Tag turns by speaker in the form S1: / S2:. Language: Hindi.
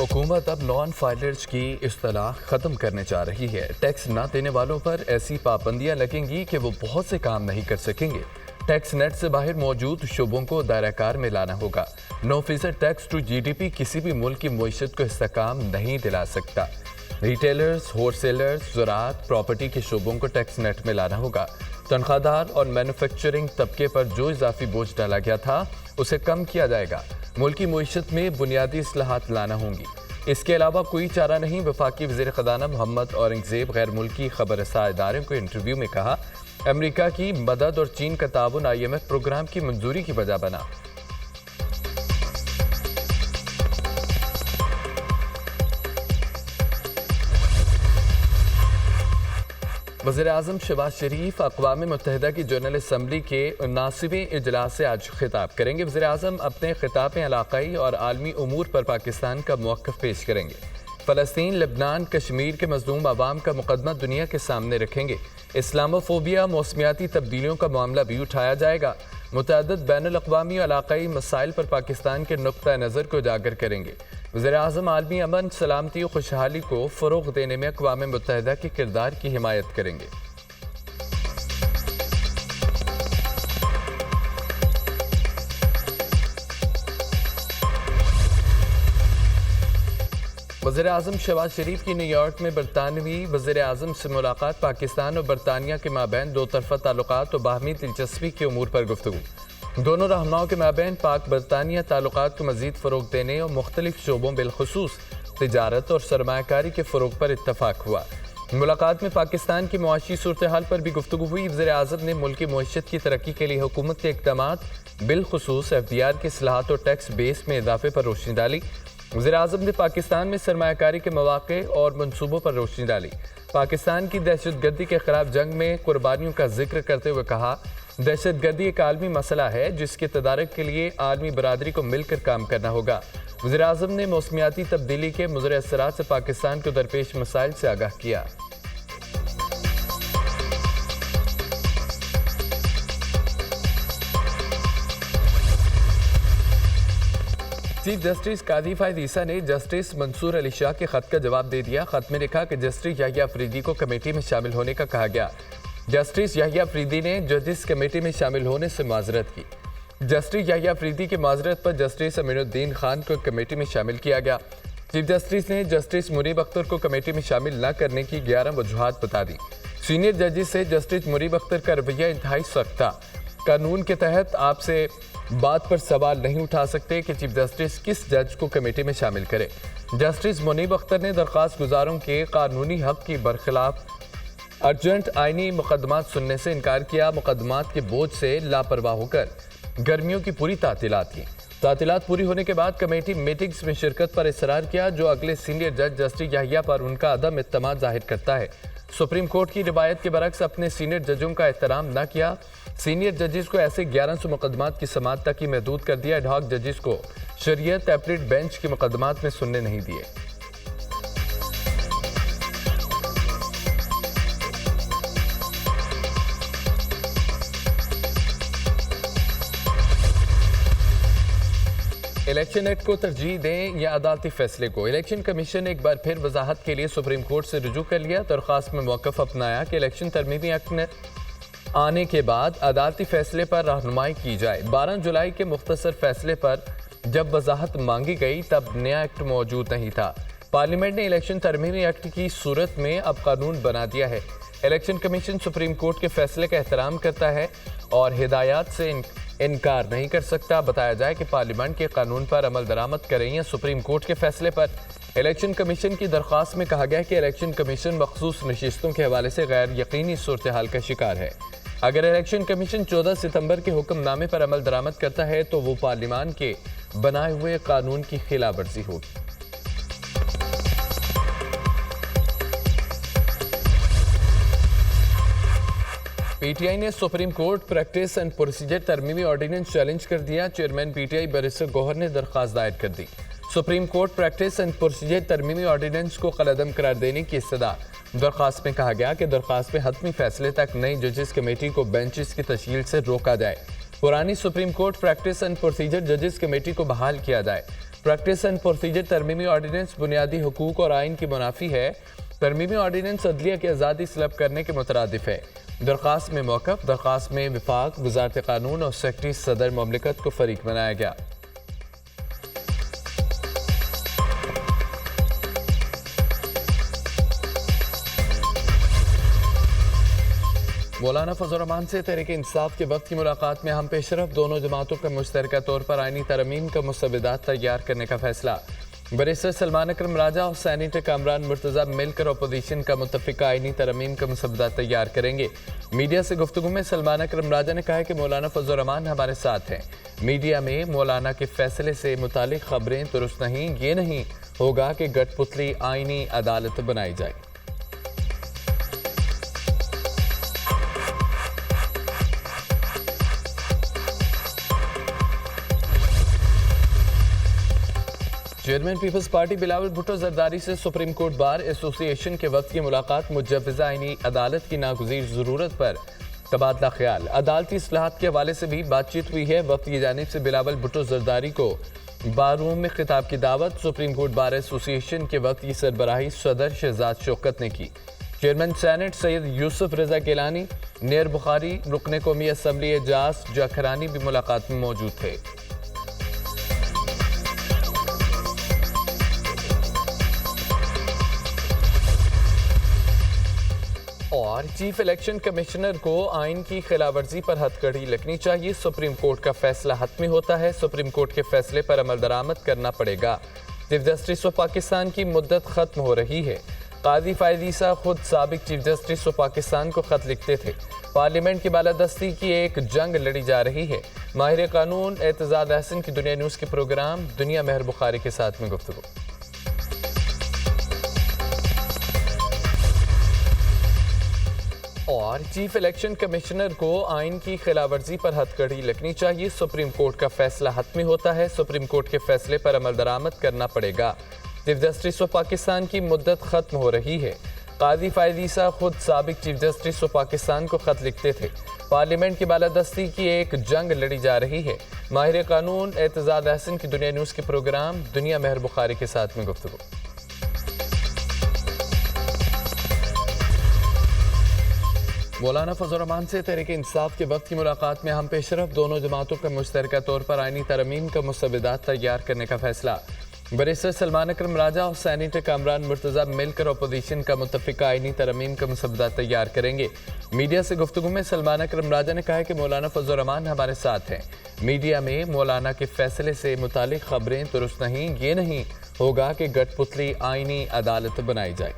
S1: हुकूमत अब नॉन फाइलर्स की इस्तेलाह ख़त्म करने जा रही है। टैक्स न देने वालों पर ऐसी पाबंदियां लगेंगी कि वो बहुत से काम नहीं कर सकेंगे। टैक्स नेट से बाहर मौजूद शुबों को दायराकार में लाना होगा। 9% टैक्स टू GDP किसी भी मुल्क की मईशत को इस्तेकाम नहीं दिला सकता। रिटेलर्स, होलसेलर्स, ज़राअत, प्रॉपर्टी के शुबों को टैक्स नेट में लाना होगा। तनख्वाहदार और मैन्युफैक्चरिंग तबके पर जो इजाफी बोझ डाला गया था उसे कम किया जाएगा। मुल्की मईशत में बुनियादी इस्लाहात लाना होंगी। इसके अलावा कोई चारा नहीं। वफाकी वज़ीर ख़ज़ाना मोहम्मद औरंगज़ेब गैर मुल्की खबर रसा इदारे को इंटरव्यू में कहा, अमेरिका की मदद और चीन का ताउन IMF प्रोग्राम की मंजूरी की वजह बना। वज़ीर-ए-आज़म शहबाज शरीफ अक़वाम मुत्तहिदा की जनरल असम्बली के 79वें इजलास से आज खिताब करेंगे। वज़ीर-ए-आज़म अपने खिताब में इलाक़ाई और आलमी उमूर पर पाकिस्तान का मौक़िफ़ पेश करेंगे। फ़लस्तीन, लेबनान, कश्मीर के मज़लूम आवाम का मुक़दमा दुनिया के सामने रखेंगे। इस्लामोफोबिया, मौसमियाती तब्दीलियों का मामला भी उठाया जाएगा। मुतअद्दिद बैनुल-अक़वामी और इलाक़ाई मसाइल पर पाकिस्तान के नुक़्ता नज़र को उजागर करेंगे। वज़ीर-ए-आज़म आलमी अमन, सलामती और खुशहाली को फ़रोग़ देने में अक़वाम मुत्तहिदा के किरदार की हिमायत करेंगे। वज़ीर-ए-आज़म शहबाज शरीफ की न्यूयॉर्क में बरतानवी वज़ीर-ए-आज़म से मुलाकात। पाकिस्तान और बरतानिया के माबैन दो तरफ़ा ताल्लुकात और बाहमी दिलचस्पी की उमूर पर गुफ्तगू। दोनों रहनुमाओं के माबैन पाक बरतानिया ताल्लुकात को मज़ीद फ़रोग़ देने और मुख्तलिफ शोबों बिलखुसूस तिजारत और सरमायाकारी के फ़रोग़ पर इत्तफ़ाक़ हुआ। मुलाकात में पाकिस्तान की मुआशी सूरत हाल पर भी गुफ्तगू हुई। वज़ीर-ए-आज़म ने मुल्की मईशत की तरक्की के लिए हुकूमत के इक़दामात बिलखुसूस FDR के इस्लाहात और टैक्स बेस में इजाफ़े पर रोशनी डाली। वज़ीर-ए-आज़म ने पाकिस्तान में सरमायाकारी के मौक़े और मनसूबों पर रोशनी डाली। पाकिस्तान की दहशतगर्दी के खिलाफ जंग में कुर्बानियों का जिक्र करते हुए कहा, दहशतगर्दी एक आलमी मसला है जिसके तदारक के लिए आलमी बरादरी को मिलकर काम करना होगा। वज़ीर-ए-आज़म ने मौसमियाती तब्दीली के मुज़र असरात से पाकिस्तान को दरपेश मसाइल से आगाह किया। चीफ जस्टिस कादी फ़ायद ईसा ने जस्टिस मंसूर अली शाह के खत का जवाब दे दिया। खत में लिखा कि जस्टिस याहिया अफरीदी को कमेटी में शामिल होने का कहा गया। जस्टिस याहिया अफरीदी ने जजेस कमेटी में शामिल होने से माजरत की। जस्टिस याहिया अफरीदी की माजरत पर जस्टिस अमीनुद्दीन खान को कमेटी में शामिल किया गया। चीफ जस्टिस ने जस्टिस मुनीब अख्तर को कमेटी में शामिल न करने की 11 वजूहात बता दी। सीनियर जजेस से जस्टिस मुनीब अख्तर का रवैया इंतहाई सख्त था। कानून के तहत आपसे बात पर सवाल नहीं उठा सकते कि चीफ जस्टिस किस जज को कमेटी में शामिल करे। जस्टिस मुनीब अख्तर ने दरख्वास्त गुजारों के कानूनी हक की बरखिलाफ अर्जेंट आइनी मुकदमात सुनने से इनकार किया। मुकदमात के बोझ से लापरवाह होकर गर्मियों की पूरी तातीलात की। तातीलात पूरी होने के बाद कमेटी मीटिंग्स में शिरकत पर इसरार किया, जो अगले सीनियर जज जस्टिस याहिया पर उनका अदम इत्तेमाद जाहिर करता है। सुप्रीम कोर्ट की रिवायत के बरक्स अपने सीनियर जजों का एहतराम न किया। सीनियर जजेस को ऐसे 1100 मुकदमात की समाअत तक ही महदूद कर दिया। एडहॉक जजेस को शरीयत एपलेट बेंच के मुकदमात में सुनने नहीं दिए। इलेक्शन एक्ट को तरजीह दें या अदालती फैसले को। इलेक्शन कमीशन ने एक बार फिर वजाहत के लिए सुप्रीम कोर्ट से रुजू कर लिया। दरख्वास्त में मौक़िफ़ अपनाया कि इलेक्शन तरमीमी एक्ट ने आने के बाद अदालती फैसले पर रहनुमाई की जाए। 12 जुलाई के मुख्तसर फैसले पर जब वजाहत मांगी गई तब नया एक्ट मौजूद नहीं था। पार्लियामेंट ने इलेक्शन तरमीमी एक्ट की सूरत में अब कानून बना दिया है। इलेक्शन कमीशन सुप्रीम कोर्ट के फैसले का एहतराम करता है और हिदायत से इनकार नहीं कर सकता। बताया जाए कि पार्लियामेंट के कानून पर अमल दरामद करें या सुप्रीम कोर्ट के फैसले पर। इलेक्शन कमीशन की दरख्वास्त में कहा गया कि इलेक्शन कमीशन मखसूस नशिस्तों के हवाले से गैर यकीनी सूरत हाल का शिकार है। अगर इलेक्शन कमीशन 14 सितंबर के हुक्मनामे पर अमल दरामद करता है तो वो पार्लियामान के बनाए हुए कानून की खिलाफ वर्जी होगी। PTI ने supreme court practice and procedure तरमीमी ऑर्डिनेंस चैलेंज कर दिया। चेयरमैन PTI बैरिस्टर गौहर ने दरख्वास्त दायर कर दी। Supreme court practice and procedure तरमीमी ऑर्डिनेंस को कलअदम करार देने की इस्तदा। दरख्वास्त में कहा गया कि दरख्वास्त में हतमी फैसले तक नई जजेस कमेटी को बेंचेस की तश्कील से रोका जाए। पुरानी supreme court practice and procedure जजेस कमेटी को बहाल किया जाए। प्रैक्टिस एंड प्रोसीजर तरमीमी ऑर्डिनेंस बुनियादी हुकूक और आइन की मुनाफी है। तरमीमी ऑर्डिनेंस अदलिया की आज़ादी तलब करने के मुतरादिफ है। दरख्वास्त में मौक़िफ़, दरख्वास्त में विफाक, वज़ारत क़ानून और सेक्रेटरी सदर ममलिकत को फरीक बनाया गया। मौलाना फजल रहमान से तहरीक इंसाफ के वक्त की मुलाकात में हम पेशरफ, दोनों जमातों का मुश्तरका तौर पर आइनी तरमीम का मुसव्वदात तैयार करने का फैसला। बैरिस्टर सलमान अकरम राजा और सेनेटर कामरान मुर्तज़ा मिलकर अपोजिशन का मुत्तफ़िका आइनी तरमीम का मुसव्वदात तैयार करेंगे। मीडिया से गुफ्तगू में सलमान अकरम राजा ने कहा कि मौलाना फजल रहमान हमारे साथ हैं। मीडिया में मौलाना के फैसले से मुतालिक खबरें दुरुस्त नहीं, ये नहीं होगा कि गठपुतली आइनी अदालत बनाई जाए। चेयरमैन पीपल्स पार्टी बिलावल भुट्टो जरदारी से सुप्रीम कोर्ट बार एसोसिएशन के वक्त की मुलाकात मुजव्वज़ा आइनी अदालत की नागुज़ीर ज़रूरत पर तबादला ख्याल। अदालती इस्लाहात के हवाले से भी बातचीत हुई है। वक्त की जानिब से बिलावल भुट्टो जरदारी को बार रूम में खिताब की दावत। सुप्रीम कोर्ट बार एसोसिएशन के वक्त की सरबराही सदर शहजाद शौकत ने की। चेयरमैन सेनेट सैयद यूसुफ रजा गिलानी, नेर बुखारी, रुकने कौमी असम्बली एजाज जाखरानी भी मुलाकात में मौजूद थे। और चीफ इलेक्शन कमिश्नर को आइन की खिलाफवर्जी पर हथकड़ी लगनी चाहिए। सुप्रीम कोर्ट का फैसला हतमी होता है, सुप्रीम कोर्ट के फैसले पर अमल दरामद करना पड़ेगा। चीफ जस्टिस ऑफ पाकिस्तान की मुद्दत खत्म हो रही है। काजी फ़ायद ईसा खुद साबिक चीफ जस्टिस ऑफ पाकिस्तान को खत लिखते थे। पार्लियामेंट की बालादस्ती की एक जंग लड़ी जा रही है। माहिर कानून एतजाद अहसन की दुनिया न्यूज़ के प्रोग्राम दुनिया मेहर बुखारी के साथ में गुफ्तगू। और चीफ इलेक्शन कमिश्नर को आइन की खिलाफवर्जी पर हथकड़ी लगनी चाहिए। सुप्रीम कोर्ट का फैसला हतमी होता है, सुप्रीम कोर्ट के फैसले पर अमल दरामद करना पड़ेगा। चीफ जस्टिस ऑफ पाकिस्तान की मुद्दत खत्म हो रही है। काजी फ़ायद ईसा खुद साबिक चीफ जस्टिस ऑफ पाकिस्तान को खत लिखते थे। पार्लियामेंट की बालादस्ती की एक जंग लड़ी जा रही है। माहिर कानून एतजाद अहसन की दुनिया न्यूज़ के प्रोग्राम दुनिया मेहर बुखारी के साथ में गुफ्तगू। मौलाना फजल रहमान से तहरीक इंसाफ के वक्त की मुलाकात में हम पेशरफ, दोनों जमातों का मुश्तरका तौर पर आइनी तरमीम का मुसव्वदात तैयार करने का फैसला। बैरिस्टर सलमान अकरम राजा और सेनेटर कामरान मुर्तज़ा मिलकर अपोजिशन का मुत्तफ़िका आइनी तरमीम का मुसव्वदात तैयार करेंगे। मीडिया से गुफ्तगू में सलमान अकरम राजा ने कहा कि मौलाना फजल रहमान हमारे साथ हैं। मीडिया में मौलाना के फैसले से मुतालिक खबरें दुरुस्त नहीं, ये नहीं होगा कि गठपुतली आइनी अदालत बनाई जाए।